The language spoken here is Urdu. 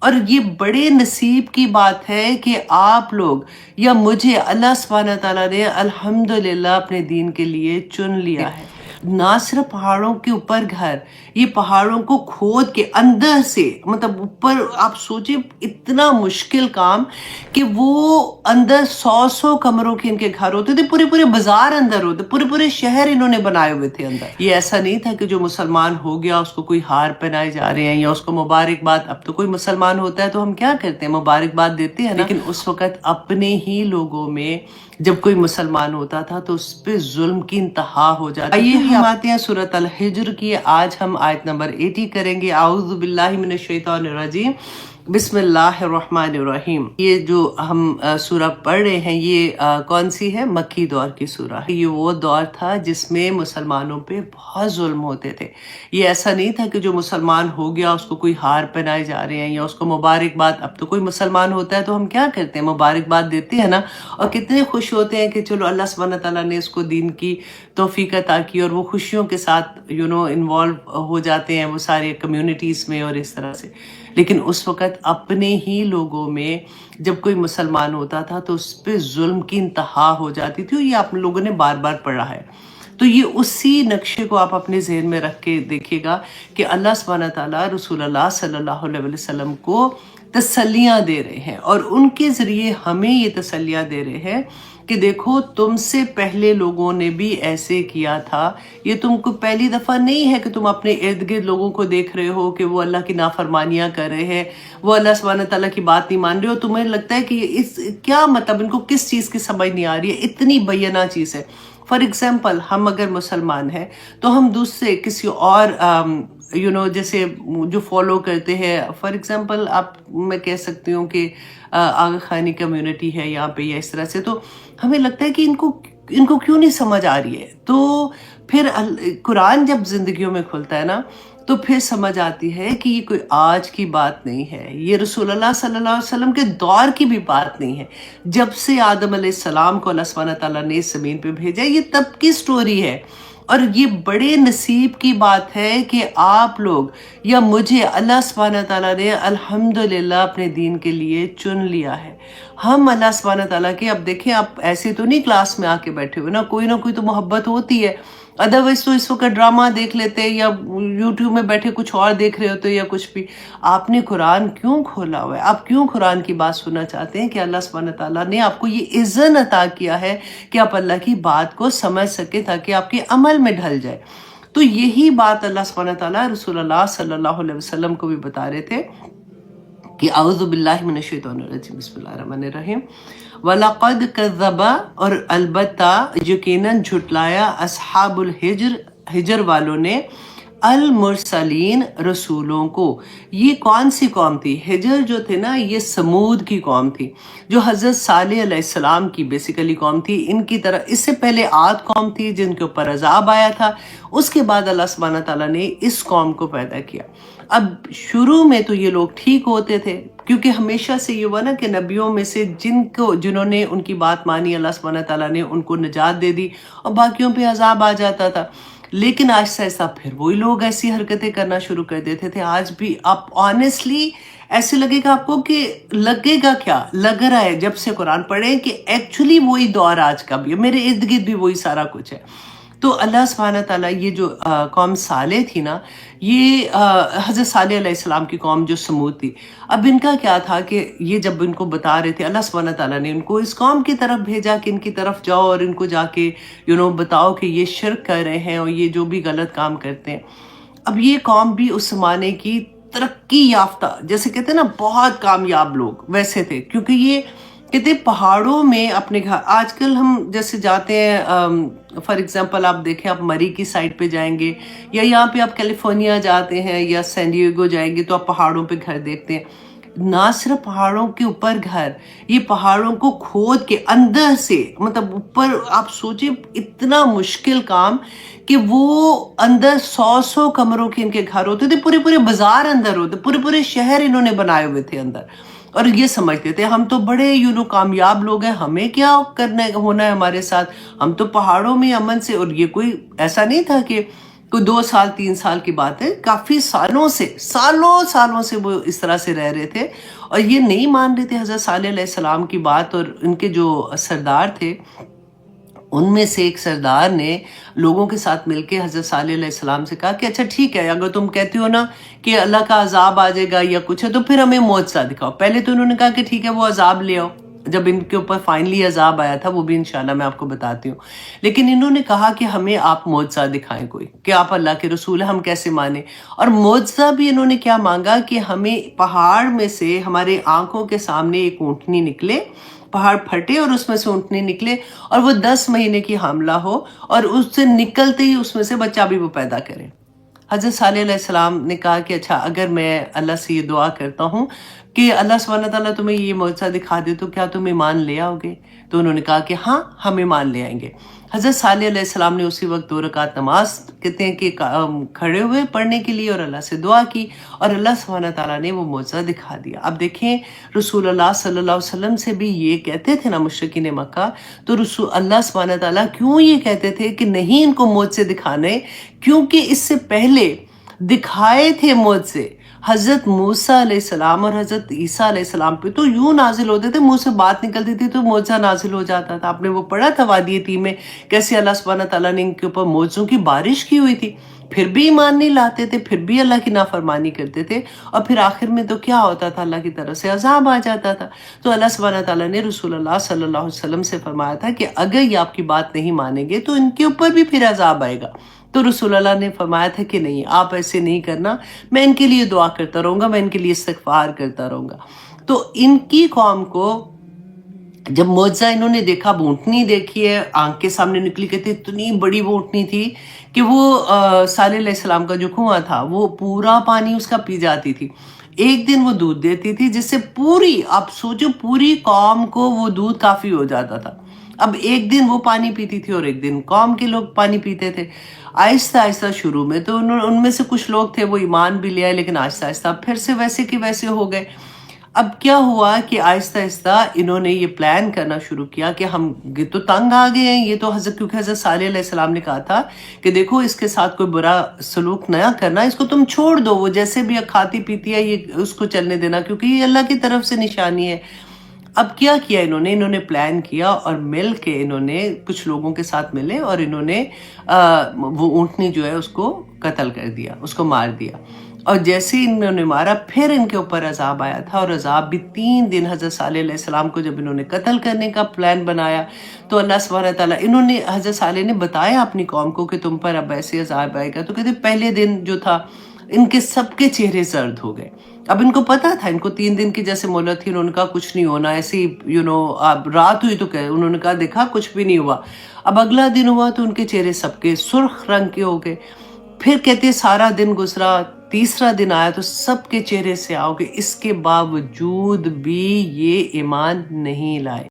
اور یہ بڑے نصیب کی بات ہے کہ آپ لوگ یا مجھے اللہ سبحانہ تعالیٰ نے الحمدللہ اپنے دین کے لیے چن لیا ہے۔ نہ صرف پہاڑوں کے اوپر گھر، یہ پہاڑوں کو کھود کے اندر سے، مطلب اوپر آپ سوچیں اتنا مشکل کام کہ وہ اندر 100 کمروں کے ان کے گھر ہوتے تھے، پورے پورے بازار اندر ہوتے، پورے شہر انہوں نے بنائے ہوئے تھے اندر۔ یہ ایسا نہیں تھا کہ جو مسلمان ہو گیا اس کو کوئی ہار پہنائے جا رہے ہیں یا اس کو مبارکباد۔ اب تو کوئی مسلمان ہوتا ہے تو ہم کیا کرتے ہیں، مبارکباد دیتے ہیں نا، لیکن اس وقت اپنے ہی لوگوں میں جب کوئی مسلمان ہوتا تھا تو اس پہ ظلم کی انتہا ہو جاتی۔ آئیے ہم آتے ہیں سورۃ الحجر کی، آج ہم آیت نمبر 80 کریں گے۔ اعوذ باللہ من الشیطان الرجیم، بسم اللہ الرحمن الرحیم۔ یہ جو ہم سورہ پڑھ رہے ہیں یہ کون سی ہے؟ مکی دور کی سورہ۔ یہ وہ دور تھا جس میں مسلمانوں پہ بہت ظلم ہوتے تھے۔ یہ ایسا نہیں تھا کہ جو مسلمان ہو گیا اس کو کوئی ہار پہنائے جا رہے ہیں یا اس کو مبارکباد۔ اب تو کوئی مسلمان ہوتا ہے تو ہم کیا کرتے ہیں، مبارکباد دیتے ہیں نا، اور کتنے خوش ہوتے ہیں کہ چلو اللہ سبحانہ تعالیٰ نے اس کو دین کی توفیق عطا کی، اور وہ خوشیوں کے ساتھ انوالو ہو جاتے ہیں وہ سارے کمیونٹیز میں اور اس طرح سے۔ لیکن اس وقت اپنے ہی لوگوں میں جب کوئی مسلمان ہوتا تھا تو اس پہ ظلم کی انتہا ہو جاتی تھی، اور یہ آپ لوگوں نے بار بار پڑھا ہے۔ تو یہ اسی نقشے کو آپ اپنے ذہن میں رکھ کے دیکھیے گا کہ اللہ سبحانہ تعالیٰ رسول اللہ صلی اللہ علیہ وسلم کو تسلیاں دے رہے ہیں، اور ان کے ذریعے ہمیں یہ تسلیاں دے رہے ہیں کہ دیکھو تم سے پہلے لوگوں نے بھی ایسے کیا تھا۔ یہ تم کو پہلی دفعہ نہیں ہے کہ تم اپنے ارد گرد لوگوں کو دیکھ رہے ہو کہ وہ اللہ کی نافرمانیاں کر رہے ہیں، وہ اللہ سبحانہ تعالیٰ کی بات نہیں مان رہے ہو، تمہیں لگتا ہے کہ اس کیا مطلب، ان کو کس چیز کی سمجھ نہیں آ رہی ہے، اتنی بینہ چیز ہے۔ فار ایگزامپل ہم اگر مسلمان ہیں تو ہم دوسرے کسی اور جیسے جو فالو کرتے ہیں، فار ایگزامپل میں کہہ سکتی ہوں کہ آغا خانی کمیونٹی ہے یہاں پہ یا اس طرح سے، تو ہمیں لگتا ہے کہ ان کو کیوں نہیں سمجھ آ رہی ہے۔ تو پھر قرآن جب زندگیوں میں کھلتا ہے نا تو پھر سمجھ آتی ہے کہ یہ کوئی آج کی بات نہیں ہے، یہ رسول اللہ صلی اللہ علیہ وسلم کے دور کی بھی بات نہیں ہے۔ جب سے آدم علیہ السلام کو اللہ سبحانہ تعالیٰ نے اس زمین پہ بھیجا، یہ تب کی سٹوری ہے، اور یہ بڑے نصیب کی بات ہے کہ آپ لوگ یا مجھے اللہ سبحانہ تعالیٰ نے الحمدللہ اپنے دین کے لیے چن لیا ہے۔ ہم اللہ سبحانہ تعالیٰ کے، اب دیکھیں آپ ایسے تو نہیں کلاس میں آ کے بیٹھے ہوئے نا، کوئی نہ کوئی تو محبت ہوتی ہے، ادروائز تو اس وقت ڈرامہ دیکھ لیتے یا یوٹیوب میں بیٹھے کچھ اور دیکھ رہے ہوتے یا کچھ بھی۔ آپ نے قرآن کیوں کھولا ہوا ہے؟ آپ کیوں قرآن کی بات سننا چاہتے ہیں؟ کہ اللہ سبحانہ تعالیٰ نے آپ کو یہ اذن عطا کیا ہے کہ آپ اللہ کی بات کو سمجھ سکیں تاکہ آپ کے عمل میں ڈھل جائے۔ تو یہی بات اللہ سبحانہ تعالیٰ رسول اللہ صلی اللہ علیہ وسلم کو بھی بتا رہے تھے کہ اعوذ باللہ من الشیطان الرجیم، بسم اللہ الرحمن الرحیم۔ وَلَقَدْ كَذَّبَ، اور البتہ یقیناً جھٹلایا، اصحاب الحجر والوں نے، المرسلین رسولوں کو۔ یہ کون سی قوم تھی؟ حجر جو تھے نا یہ سمود کی قوم تھی، جو حضرت صالح علیہ السلام کی بیسیکلی قوم تھی۔ ان کی طرح اس سے پہلے عاد قوم تھی جن کے اوپر عذاب آیا تھا، اس کے بعد اللہ سبحانہ تعالیٰ نے اس قوم کو پیدا کیا۔ اب شروع میں تو یہ لوگ ٹھیک ہوتے تھے، کیونکہ ہمیشہ سے یہ ہوا نا کہ نبیوں میں سے جنہوں نے ان کی بات مانی، اللہ سبحانہ تعالیٰ نے ان کو نجات دے دی اور باقیوں پہ عذاب آ جاتا تھا۔ لیکن آہستہ آہستہ پھر وہی لوگ ایسی حرکتیں کرنا شروع کر دیتے تھے۔ آج بھی آپ آنیسٹلی ایسے لگے گا آپ کو کہ لگے گا کیا لگ رہا ہے جب سے قرآن پڑھیں کہ ایکچولی وہی دور آج کا بھی ہے، میرے ارد گرد بھی وہی سارا کچھ ہے۔ تو اللہ سبحانہ تعالیٰ یہ جو قوم صالح تھی نا، یہ حضرت صالح علیہ السلام کی قوم جو سمود تھی، اب ان کا کیا تھا کہ یہ جب ان کو بتا رہے تھے، اللہ سبحانہ تعالیٰ نے ان کو اس قوم کی طرف بھیجا کہ ان کی طرف جاؤ اور ان کو جا کے بتاؤ کہ یہ شرک کر رہے ہیں اور یہ جو بھی غلط کام کرتے ہیں۔ اب یہ قوم بھی اس زمانے کی ترقی یافتہ، جیسے کہتے ہیں نا بہت کامیاب لوگ ویسے تھے، کیونکہ یہ کہتے پہاڑوں میں اپنے گھر، آج کل ہم جیسے جاتے ہیں فار ایگزامپل آپ دیکھیں، آپ مری کی سائڈ پہ جائیں گے یا یہاں پہ آپ کیلیفورنیا جاتے ہیں یا سین ڈیگو جائیں گے تو آپ پہاڑوں پہ گھر دیکھتے ہیں۔ نہ صرف پہاڑوں کے اوپر گھر، یہ پہاڑوں کو کھود کے اندر سے، مطلب اوپر آپ سوچیں اتنا مشکل کام کہ وہ اندر 100 کمروں کے ان کے گھر ہوتے تھے، پورے بازار اندر ہوتے، پورے شہر انہوں نے بنائے ہوئے تھے اندر، اور یہ سمجھتے تھے ہم تو بڑے کامیاب لوگ ہیں، ہمیں کیا ہونا ہے ہمارے ساتھ، ہم تو پہاڑوں میں امن سے۔ اور یہ کوئی ایسا نہیں تھا کہ کوئی 2 سال 3 سال کی بات ہے، کافی سالوں سے وہ اس طرح سے رہ رہے تھے، اور یہ نہیں مان رہے تھے حضرت صالح علیہ السلام کی بات. اور ان کے جو سردار تھے، ان میں سے ایک سردار نے لوگوں کے ساتھ مل کے حضرت صالح علیہ السلام سے کہا کہ اچھا ٹھیک ہے، اگر تم کہتے ہو نا کہ اللہ کا عذاب آ جائے گا یا کچھ ہے تو پھر ہمیں معجزہ دکھاؤ. پہلے تو انہوں نے کہا کہ ٹھیک ہے وہ عذاب لے آؤ. جب ان کے اوپر فائنلی عذاب آیا تھا، وہ بھی انشاءاللہ میں آپ کو بتاتی ہوں، لیکن انہوں نے کہا کہ ہمیں آپ معجزہ دکھائیں کوئی، کہ آپ اللہ کے رسول ہیں، ہم کیسے مانیں. اور معجزہ بھی انہوں نے کیا مانگا کہ ہمیں پہاڑ میں سے ہمارے آنکھوں کے سامنے ایک اونٹنی نکلے، پہاڑ پھٹے اور اس میں سے اونٹنی نکلے، اور وہ 10 مہینے کی حاملہ ہو، اور اس سے نکلتے ہی اس میں سے بچہ بھی وہ پیدا کرے. حضرت صالح علیہ السلام نے کہا کہ اچھا اگر میں اللہ سے یہ دعا کرتا ہوں کہ اللہ سبحانہ تعالیٰ تمہیں یہ معجزہ دکھا دے تو کیا تم ایمان لے آؤ گے؟ تو انہوں نے کہا کہ ہاں ہم ایمان لے آئیں گے. حضرت صالح علیہ السلام نے اسی وقت 2 رکعت نماز کہتے ہیں کہ کھڑے ہوئے پڑھنے کے لیے اور اللہ سے دعا کی، اور اللہ سبحانہ تعالیٰ نے وہ معجزہ دکھا دیا. اب دیکھیں رسول اللہ صلی اللہ علیہ وسلم سے بھی یہ کہتے تھے نا مشرکین مکہ، تو رسول اللہ سبحانہ تعالیٰ کیوں یہ کہتے تھے کہ نہیں ان کو معجزے دکھانے؟ کیونکہ اس سے پہلے دکھائے تھے معجزے حضرت موسیٰ علیہ السلام اور حضرت عیسیٰ علیہ السلام پہ، تو یوں نازل ہوتے تھے، منہ سے بات نکلتی تھی تو معجزہ نازل ہو جاتا تھا. آپ نے وہ پڑھا تھا وادی تیہ میں کیسے اللہ سبحانہ تعالیٰ نے ان کے اوپر معجزوں کی بارش کی ہوئی تھی، پھر بھی ایمان نہیں لاتے تھے، پھر بھی اللہ کی نافرمانی کرتے تھے، اور پھر آخر میں تو کیا ہوتا تھا؟ اللہ کی طرف سے عذاب آ جاتا تھا. تو اللہ سبحانہ تعالیٰ نے رسول اللہ صلی اللہ علیہ وسلم سے فرمایا تھا کہ اگر یہ آپ کی بات نہیں مانیں گے تو ان کے اوپر بھی پھر عذاب آئے گا. تو رسول اللہ نے فرمایا تھا کہ نہیں، آپ ایسے نہیں کرنا، میں ان کے لیے دعا کرتا رہوں گا، میں ان کے لیے استغفار کرتا رہوں گا. تو ان کی قوم کو جب معجزہ انہوں نے دیکھا، اونٹنی دیکھی ہے آنکھ کے سامنے نکلی، کہتے اتنی بڑی وہ اونٹنی تھی کہ وہ صالح علیہ السلام کا جو کنواں تھا وہ پورا پانی اس کا پی جاتی تھی. ایک دن وہ دودھ دیتی تھی جس سے پوری، آپ سوچو پوری قوم کو وہ دودھ کافی ہو جاتا تھا. اب ایک دن وہ پانی پیتی تھی اور ایک دن قوم کے لوگ پانی پیتے تھے. آہستہ آہستہ شروع میں تو ان میں سے کچھ لوگ تھے وہ ایمان بھی لے آئے، لیکن آہستہ آہستہ پھر سے ویسے کہ ویسے ہو گئے. اب کیا ہوا کہ آہستہ آہستہ انہوں نے یہ پلان کرنا شروع کیا کہ ہم یہ تو تنگ آ گئے ہیں، یہ تو کیونکہ حضرت صالح علیہ السلام نے کہا تھا کہ دیکھو اس کے ساتھ کوئی برا سلوک نہ کرنا، اس کو تم چھوڑ دو، وہ جیسے بھی کھاتی پیتی ہے یہ اس کو چلنے دینا، کیونکہ یہ اللہ کی طرف سے نشانی ہے. اب کیا کیا انہوں نے پلان کیا اور مل کے انہوں نے کچھ لوگوں کے ساتھ ملے اور انہوں نے وہ اونٹنی جو ہے اس کو قتل کر دیا، اس کو مار دیا. اور جیسے انہوں نے مارا پھر ان کے اوپر عذاب آیا تھا، اور عذاب بھی 3 دن حضرت صالح علیہ السلام کو جب انہوں نے قتل کرنے کا پلان بنایا تو اللہ سبحانہ تعالیٰ حضرت صالح نے بتایا اپنی قوم کو کہ تم پر اب ایسے عذاب آئے گا. تو کہتے پہلے دن جو تھا ان کے سب کے چہرے زرد ہو گئے. اب ان کو پتا تھا، ان کو 3 دن کی جیسے مہلت تھی، انہوں نے کہا کچھ نہیں ہونا، ایسے ہی اب رات ہوئی تو انہوں نے کہا دیکھا کچھ بھی نہیں ہوا. اب اگلا دن ہوا تو ان کے چہرے سب کے سرخ رنگ کے ہو گئے. پھر کہتے سارا دن گزرا، تیسرا دن آیا تو سب کے چہرے سے آؤ گے، اس کے باوجود بھی یہ ایمان نہیں لائے.